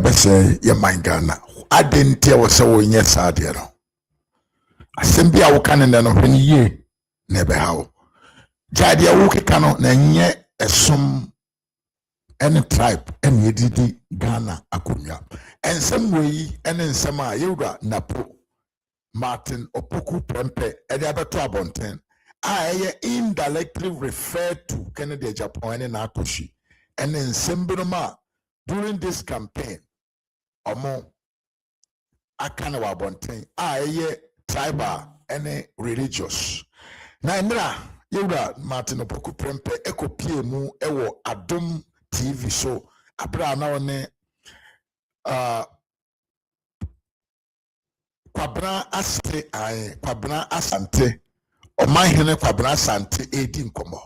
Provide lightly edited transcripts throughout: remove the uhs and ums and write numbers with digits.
bese ye mangana adenti e wo se wo nye saade no asembi a wo kan ne no hwene ye na be hawo jade a wo keka no na nye esom any tribe any edidi Ghana akonya ensem weyi ene ensem a yewura Napo Martin Opoku Prempe ede abeto abonten a indirectly referred to Kennedy Japan and Nakoshi and then Sembinoma during this campaign omo akana wa bonten tribal and religious na ndra yewura Martin Opoku Prempe ekopie mu ewo Adom TV show abra na one kwabra asante Omahene Kwabra Asante edi nkomo.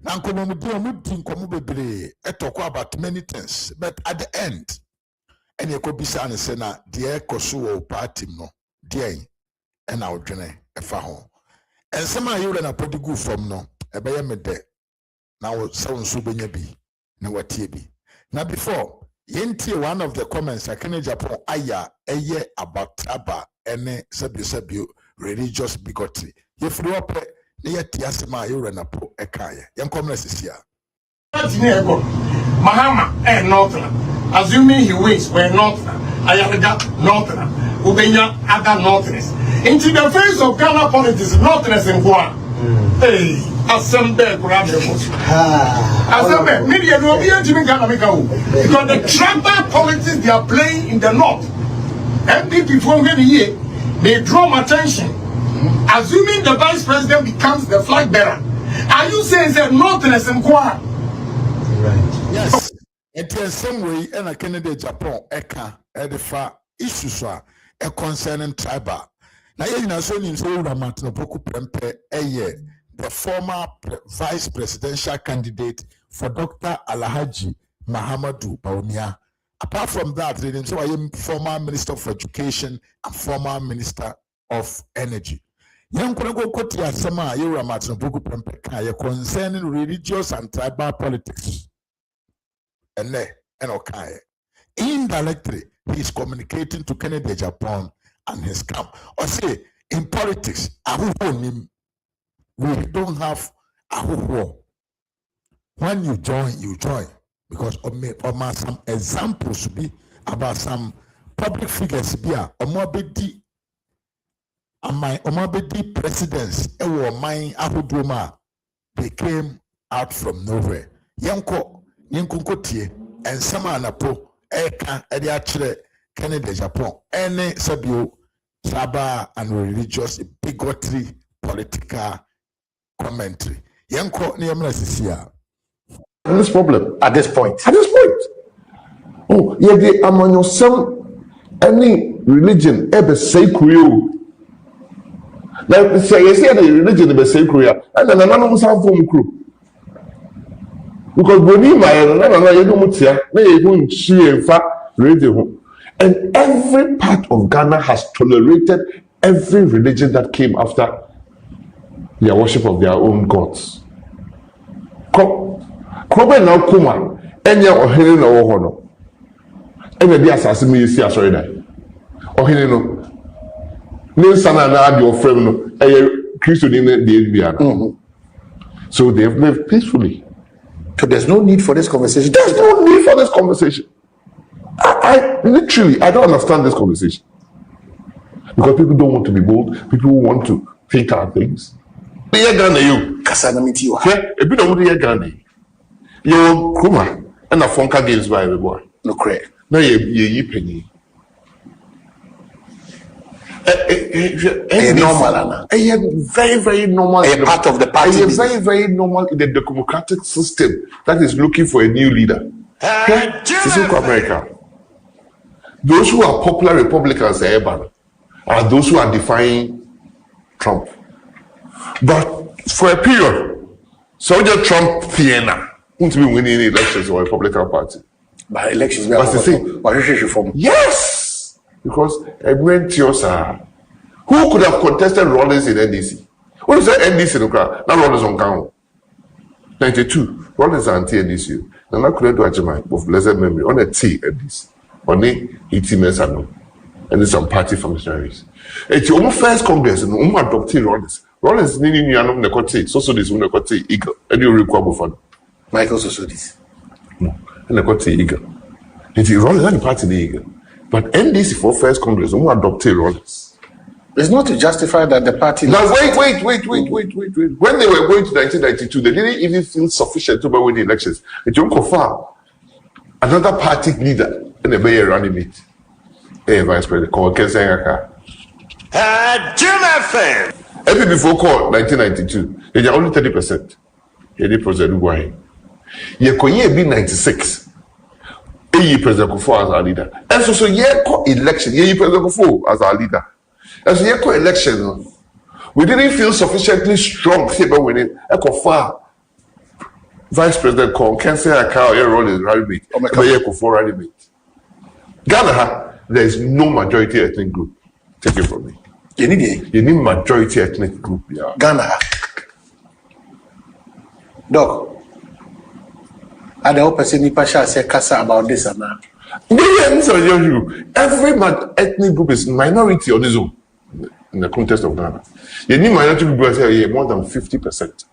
Na nkomo mudi nkomo bebre etoko about many things, but at the end ene ekobisa ane se na de ekoso wo party no de en na odwene efa ho. Ensema yure na podigu from no ebeye mede na wo se nso benya bi na watie bi. Na before yenti one of the comments akene Japan aya eye about aba ene sabio religious bigotry. If you are Tiasima, you're Napo, a kaya, young commoners is here. Mahama and Northern, assuming he wins, we're Northern, Ayaga, Northern, Ubenya, other Northerners. Into the face of Ghana politics, Northerners and Guam. Hey, Assembly, Assembly, media will be entering Ghana because the tribal politics they are playing in the North. MPP for many years, they draw attention. Assuming the vice president becomes the flag bearer, are you saying that Northerners and Kwa? Right. Yes. In the same way, and a Kennedy Japan, Eka, Edifa, issues are a concerning tribal. Now, you know, so in Soda Martin Opoku Prempe, the former vice presidential candidate for Dr. Alhaji Mahamadou Bawumia. Apart from that, so I am former minister for education and former minister of energy. Young Konago Koti Asama, Yura Martin Opoku Prempe, concerning religious and tribal politics. And okay. Indirectly, he is communicating to Kennedy Japan and his camp. Or say, in politics, we don't have a when you join. Because of some examples be about some public figures be a omobedi presidents they came out from nowhere. Yanko tie and sama Napo eka edi achire Kennedy Japan any sabio tribal and religious bigotry political commentary. Yanko ni yamna sisia. This problem at this point. Oh, yeah, the among yourself any religion ever say Korea. Like say you say the religion ever say Korea, and then another one form crew. Because when you and every part of Ghana has tolerated every religion that came after their worship of their own gods. Kobe now kuma enya ohene na wo ho no enya bi asase me yesi asori dan ohene no ne sana na ade ofrem no eye Christo ni na de bia no. So they have lived peacefully. So there's no need for this conversation. There's no need for this conversation. I literally don't understand this conversation because people don't want to be bold. People want to think out things. You Ghana you kasana miti wa e bi no mu de Ghana you kuma and a funka games by the boy no correct na ye penny normal very very normal a part of the party very very normal in the democratic system that is looking for a new leader. This is America. Those who are popular Republicans are those who are defying Trump. But for a period, Soldier Trump Fiena won't be winning elections or Republican Party. By elections, that's the thing. Yes, because who could have contested Rollins in NDC? What is that NDC? Now Rollins on count 92. Rollins anti NDC. And I could do a of blessed memory on a T NDC. Only 80 men are and some party functionaries. It's your first Congress and adopted Rollins. Rollins needing you know the so this one the eagle and you require fund. Michael Sosodis. No, and the eagle. It's Rollins and the party the eagle. But NDC for first Congress, adopted Rollins. It's not to justify that the party. Now wait. When they were going to 1992, they didn't even feel sufficient to win the elections. It's Kofa, another party leader, and the mayor running it. Vice President called Kensengaka. Every before call 1992, they are only 30%. He did President Uguay. Yekoye be 96. Ye President Kufo as our leader. And so Yeko election, ye President Kufo as our leader. And so Yeko election, we didn't feel sufficiently strong to win it. Ekofa Vice President called Kensengaka, your role is rally mate. Yeko for rally mate. Ghana. There is no majority ethnic group. Take it from me. You need majority ethnic group. Yeah. Ghana. Doc, I don't person say kasa about this and that. Every ethnic group is minority on its own in the context of Ghana. You need minority people say more than 50%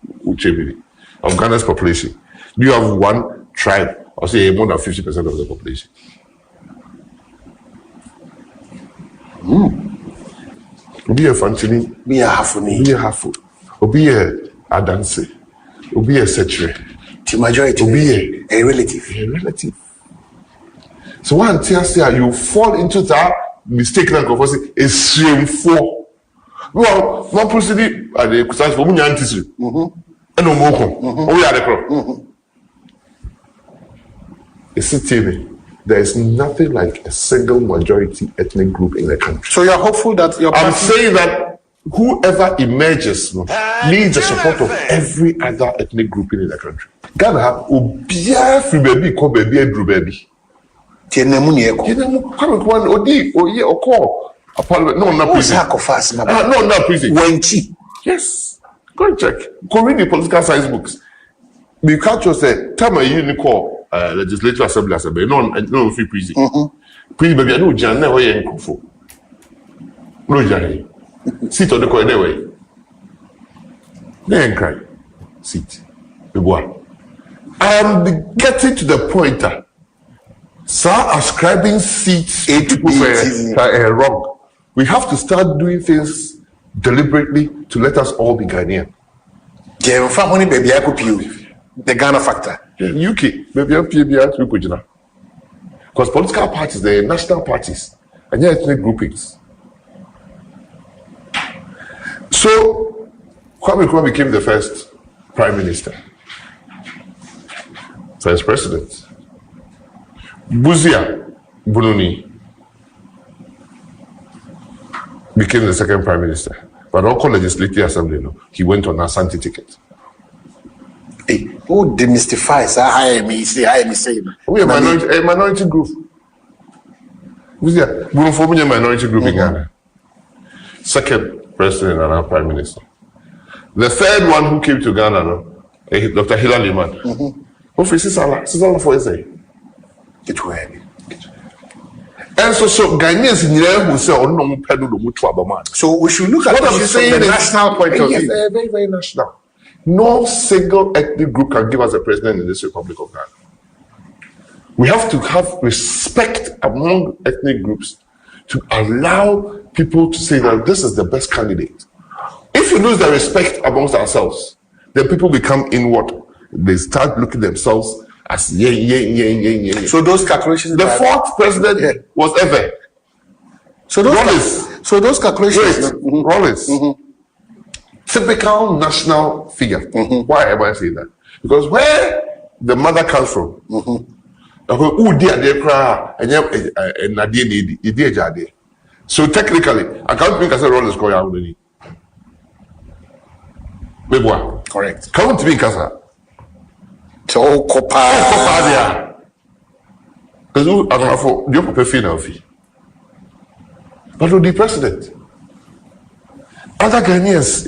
of Ghana's population. Do you have one tribe or say more than 50% of the population? Obi a functioning, be a halfuni, be a half, obi a adanse, obi a setre. The majority, obi a relative. A relative. So one tells you fall into that mistake like of course is shameful. Well, one proceeding at the exercise for munyantis. And no more. Oh, yeah, the problem. It's a TV. There is nothing like a single majority ethnic group in the country. So you're hopeful that your party... I'm saying that whoever emerges needs the support of every other ethnic group in the country. Ghana, obia free baby, call baby, Andrew baby. No, not prison. No, not prison. Yes. Go and check. Go read the political science books. You can't just say, tell me you call legislative assembly, no free prison. Prison baby, I know Jan never hear in Kufo. No Jan. Sit on the corner way. Then cry. Sit. I am getting to the point that ascribing seats to people are wrong. We have to start doing things deliberately to let us all be Ghanaian. The Ghana factor. UK, because political parties, they are national parties and ethnic groupings. So, Kwame Nkrumah became the first prime minister, first president. Buzia Bununi became the second prime minister. But local legislative assembly, no, he went on Asante ticket. Hey, who demystifies we are a minority group. Who's there? We are forming a minority group in Ghana. Second president and our prime minister. The third one who came to Ghana, no, Dr. Hilary Liman. Who faces Allah for say. And so Ghanaians in here who say, "Oh no, pedal." So we should look at what I'm saying from the national point of view. Very, very national. No single ethnic group can give us a president in this Republic of Ghana. We have to have respect among ethnic groups to allow people to say that this is the best candidate. If we lose the respect amongst ourselves, then people become inward. They start looking themselves as So those calculations. The fourth president was ever. So those calculations. Rollins. Typical national figure. Why am I saying that? Because where the mother comes from, so technically, I can't think as a Rollins call out. Correct. Count me, Casa. So, Copa. Because you are for the upper fee. But the president. Other Ghanaians,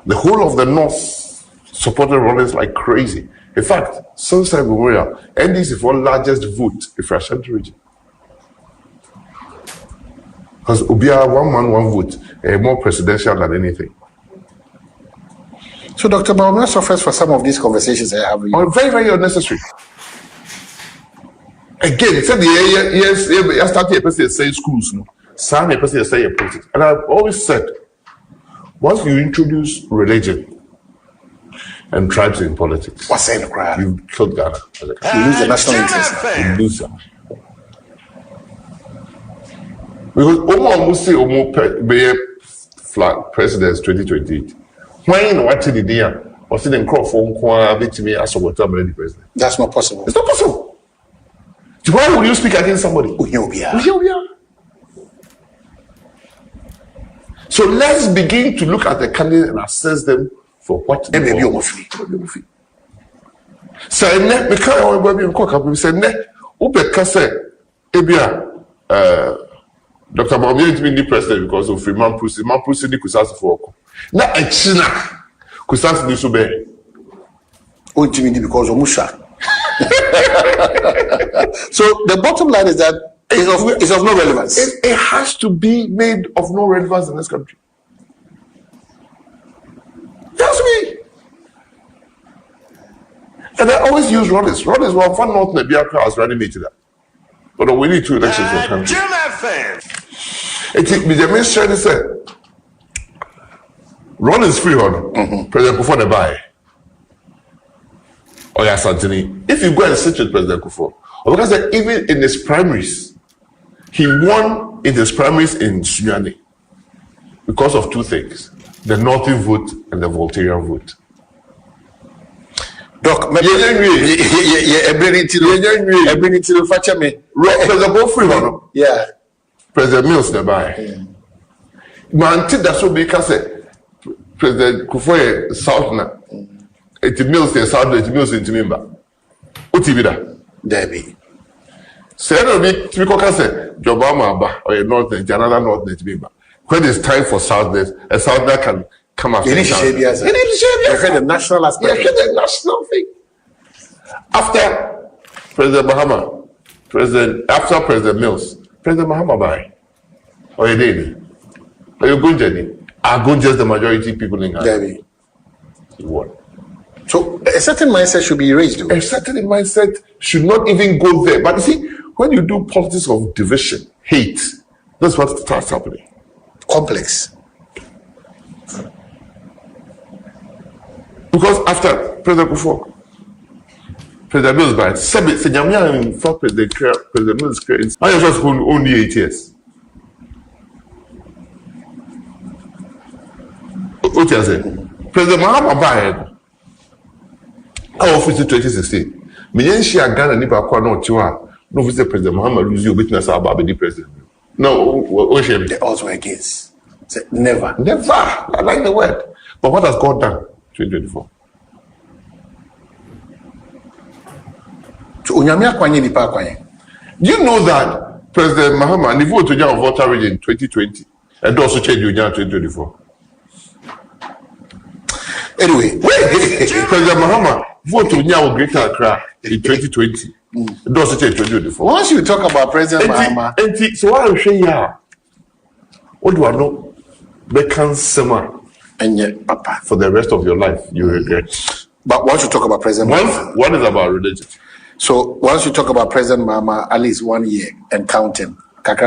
the whole of the North supported Rollins like crazy. In fact, Sunshine Memorial, NDC for largest vote in Ashanti region. Because Ubia, one man, one vote, more presidential than anything. So, Dr. Baumia suffers for some of these conversations I have with you. Oh, very, very unnecessary. Again, it said yes, I started a person saying schools, no. Some a person say politics. And I've always said, once you introduce religion and tribes in politics, what's saying the crowd? You killed Ghana. You lose the national interest. You lose that. Because almost say be flag presidents 2028. When watching the day or see them crop phone call me as a water president. That's not possible. It's not possible. So why would you speak against somebody? So let's begin to look at the candidate and assess them for what they may be free. So we can't say Dr. Baumia is the president because of free man pussy the kusasi for na a China kusasi di sube because of Musha. So the bottom line is that it's of no relevance. It has to be made of no relevance in this country. It has to be. And I always use Rollins. Rollins was one North Nebiaka as running me to that. But we need 2 elections for the country. The minister said, Rollins free on President Kufuor the buy. Oh yeah, Santini. If you go and sit with President Kufuor, because even in his primaries, he won in his primaries in Sunyani because of 2 things: the Northern vote and the Voltairean vote. Doc, President Mills nearby. Man, that's what because President Kufuor South na. It Mills the South, it Mills into member. Utibida. Debbie. Say no be typical say Jobama or a North net, another North net member. When it's time for South net, a South net can come after. You need the national aspect. You the national thing. After President Mahama, after President Mills, President Mahama by or a daily. Are you going to are going just the majority people in Ghana? He won. So a certain mindset should be erased. A certain mindset should not even go there. But you see, when you do politics of division, hate, that's what starts happening. Complex. Because after President Kufuor, President Mills died. In fact, President Mills created. I was only 8 years. What you say? President Mahama died. Our office in 2016. Miyenshi Ghana nipa kwa no tiwa. No vice President Mahama lose you witness about the president. No, they also against. Never. Never. I like the word. But what has God done? 2024. So unyamia kwanye nipa kwanye. Do you know that President Mahama ni vote of voter region in 2020 and also change in 2024? Anyway, President Mahama vote to Nyawo Greater Accra in 2020. And also change 2024. Once you talk about President Mahama, so what I'm saying here, what do I know? Bekan Sema and yet, Papa, for the rest of your life, you regret. But once you talk about President Mahama, one is about religion. So once you talk about President Mahama, at least 1 year and counting, okay,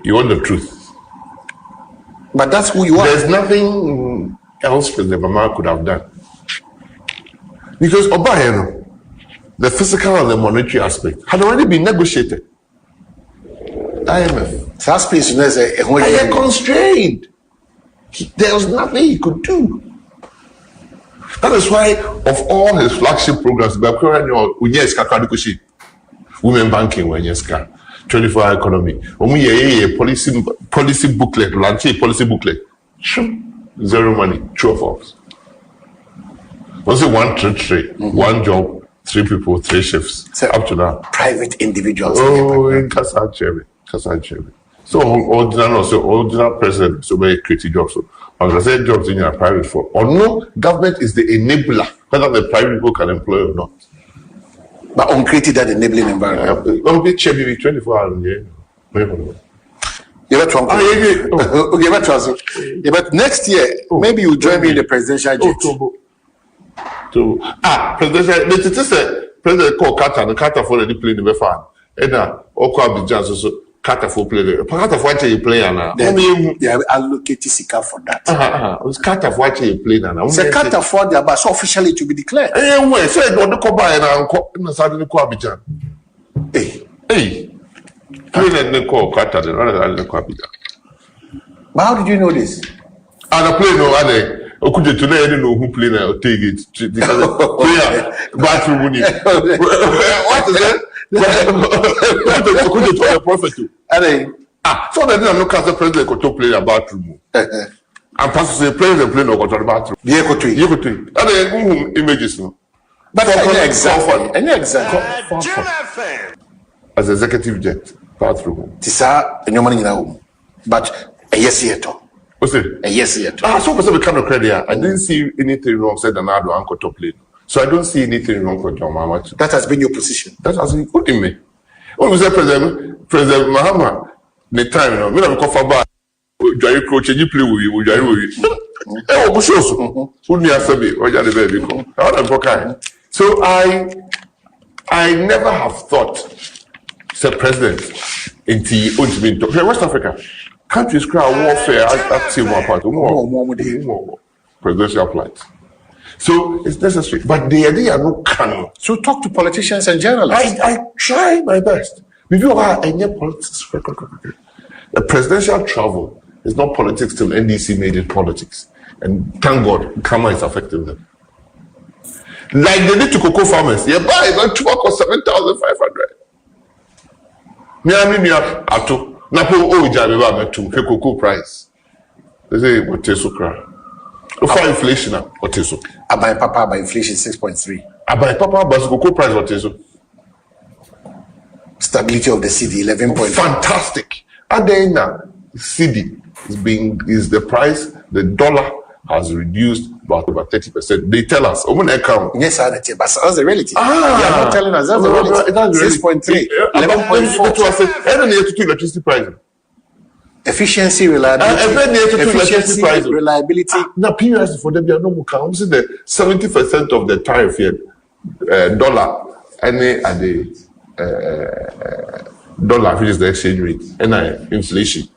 you want the truth. But that's who you are. There's nothing else President Mahama could have done. Because Obayeno, the physical and the monetary aspect, had already been negotiated. IMF. Fast pace, they are constrained. There was nothing he could do. That is why, of all his flagship programs, women banking, 24-hour economy, policy booklet, launch policy booklet, zero money, true or false. Was it 1 trade, one job, 3 people, 3 shifts, so up to now. Private individuals. Oh, in Kasan Chevy. So, ordinary president, so very creative jobs. So, I was saying jobs in your private for. Or no, government is the enabler, whether the private people can employ or not. But on created that enabling environment. I'll be checking 24 hours. You bet one. Okay, but next year, maybe you join me in the presidential jet. Presidential. This is President called Carter. The Carter for the plane the fan. And now, Okwa Abidjan so Carter for play. Carter for watching you play now. They have allocated Sika for that. It's Carter for watching you play now. It's a Carter for the but so officially to be declared. Anyway, so I don't go by and suddenly call Abidjan. Hey. Plane and call Carter. The Abidjan. But how did you know this? And a plane no other. Okude to let you know who play now take it player bathroom money. What is that? Okude to the prophet. So that no cast the president could to play a bathroom. And pastor say president play no control the bathroom. You could tweet. And images no. But any example. As executive jet bathroom. Tisa and your money in home. But a yes yet. What's it? Yes yet. So for kind of credit, I didn't see anything wrong said and I do uncle top play. So I don't see anything wrong for John Mama. That has been your position. That has been put in me. When we say President Mahama, the time, you know, me na call back. Jari coach, you play with you, Jari with you. Eh, oh, so. Who me ask me? What are the baby come? I want to go. So I never have thought, say president, into West Africa. Countries cry warfare active more presidential flight. So it's necessary. But the idea no can. So talk to politicians and journalists. I try my best. Review any politics. The presidential travel is not politics till NDC made it politics. And thank God, Kama is affecting them. Like they did to cocoa farmers. You buy about 7,500. Miami Ato. Napo Ojabeba to cocoa price. They say what is so cry. For inflation, what is so? Abai Papa by inflation 6.3. Abai Papa but cocoa price what is so? Stability of the city 11.5. Fantastic. And then now city is the price, the dollar has reduced about 30%. They tell us, open account. Yes, but that's the reality. They are not telling us that's the reality. 6.3, 11.4. Every year to electricity pricing. Efficiency, reliability. Reliability. Now, periods for them, they are no more count. See the 70% of the tariff here, dollar, and the dollar, which is the exchange rate, and inflation.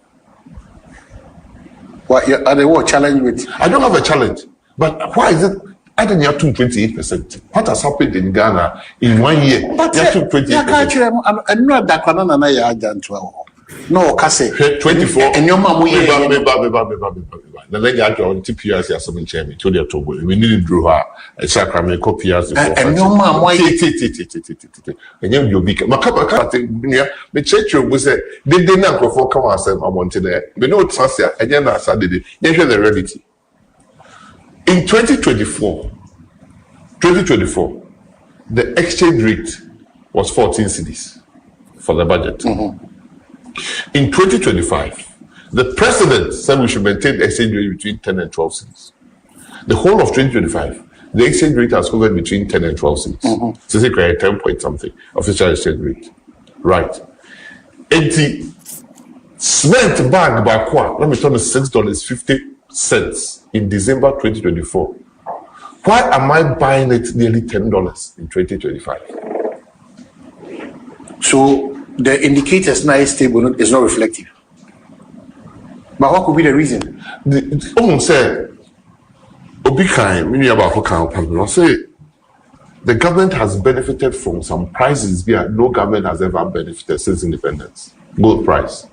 What are they what challenge with? I don't have a challenge, but why is it? I think you have 28%. What has happened in Ghana in 1 year? But you have 28%. I'm not that Kwanana ya ajantu. No, Kase 24. And your mom we the lady I joined TPS as some chairman to the October. We needed drew her a sacrament copiers. And your mom why and you'll be Macapa near the church was they did not go for come ourselves. I wanted there. But no trust ya and then I said it. Here's the reality. In 2024, the exchange rate was 14 cedis for the budget. In 2025, the president said we should maintain the exchange rate between 10 and 12 cedis. The whole of 2025, the exchange rate has hovered between 10 and 12 cedis. So they create 10 point something official exchange rate. Right. 80 cement bag by qua, let me tell you $6.50 in December 2024. Why am I buying it nearly $10 in 2025? So the indicators now is stable, is not reflective. But what could be the reason? The government has benefited from some prices where no government has ever benefited since independence. Gold price.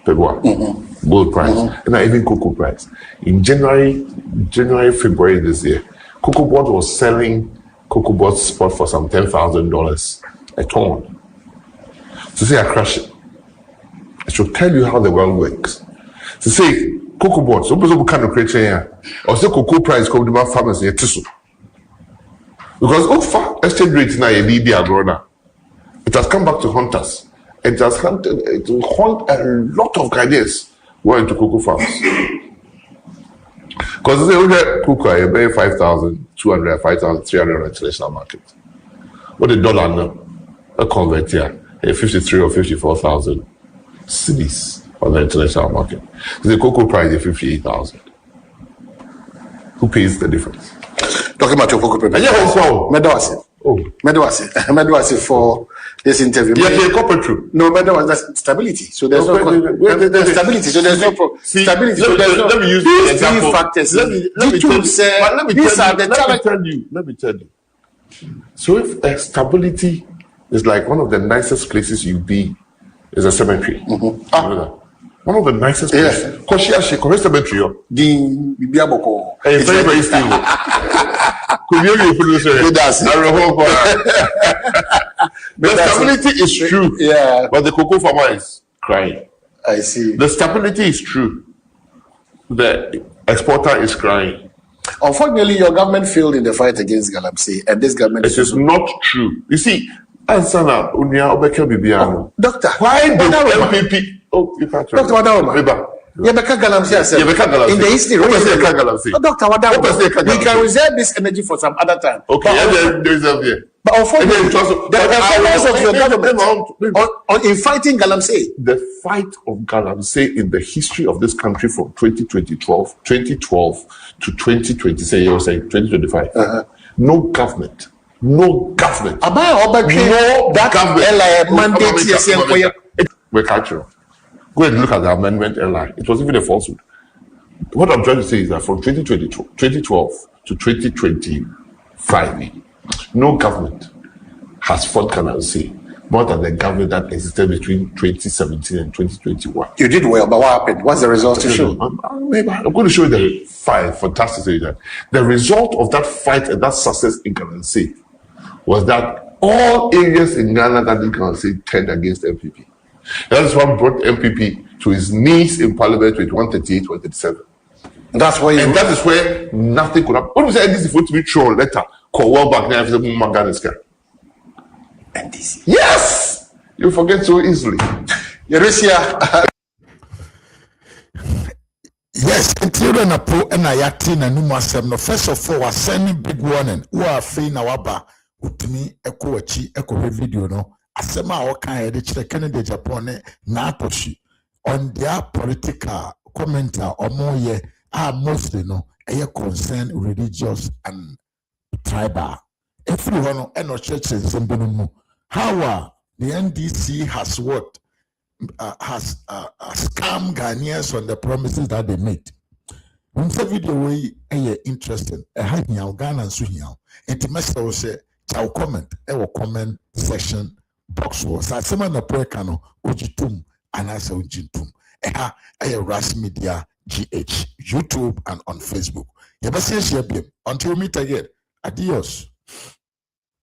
Gold price. And not even cocoa price. In January, February this year, Cocoa Board was selling Cocoa Board spot for some $10,000 a ton. To say I crash it. I should tell you how the world works. To say Cocoa Board, so people kind of create here, or say cocoa price come to farmers here tissue. Because exchange rate now it has come back to hunters. It has hunted a lot of Ghanaians who are into cocoa farms. Because they get cooker, you pay 5,200, 5,300 on the international market. What the dollar now? A convert here, 53 or 54,000 cedis on the international market. The cocoa price is 58,000. Who pays the difference? Talking about your cocoa price. Yeah, also. Medawasi for this interview. Yeah, the corporate true. No, Medawasi, that's stability. So there's no stability. So there's no stability. So there's no. Let me use these the example. three factors. Let me tell you. So if stability is like one of the nicest places you be is a cemetery. One of the nicest places. Because she has cemetery. Very, very stable. The stability is true. Yeah. But the cocoa farmer is crying. I see. The stability is true. The exporter is crying. Unfortunately, your government failed in the fight against Galamsey, and this government It is not true. You see, Ansana, Unia Obeke Bibiano. Doctor, Why did MPP? Oh, you can't try. Dr. Wadawama. Yebeka Galamsey in the history. Dr. Wadawama, we can reserve this energy for some other time. Okay, and then reserve here. But unfortunately, the performance of your government in fighting Galamsey. The fight of Galamsey in the history of this country from 2012 to 2020, say you're saying 2025. No government. We're cultural. Go and look at the amendment LI. It was even a falsehood. What I'm trying to say is that from 2012 to 2025, no government has fought Galamsey more than the government that existed between 2017 and 2021. You did well, but what happened? What's the result to show? I'm going to show you the fight. Fantastic to you that the result of that fight and that success in Galamsey was that all areas in Ghana that did Galamsey turned against MPP. That is what brought MPP to his knees in Parliament with 138, 137. That's why, and that is where nothing could happen. What was this for to be thrown a letter called well back now? NDC. Yes, you forget so easily. Yerusia. Yes, until Napo and Ayati na numasem. No, first of all, was sending big warning. Who are free now? Waba utimi eko wachi eko video no. Asema waka ede chile Kennedy Japan Napo shi on their political commenter or more ye are mostly no a concern religious and tribal. Everyone no churches in how the NDC has what has scammed Ghanaians on the promises that they made. When the video way interesting, a high Ghana and Suhiao, and Master will say, "I'll comment, comment section box was a similar prayer cano, Ujitum, and I say Ujitum, a Ras Media GH, YouTube, and on Facebook. You must say, until we meet again. Adios."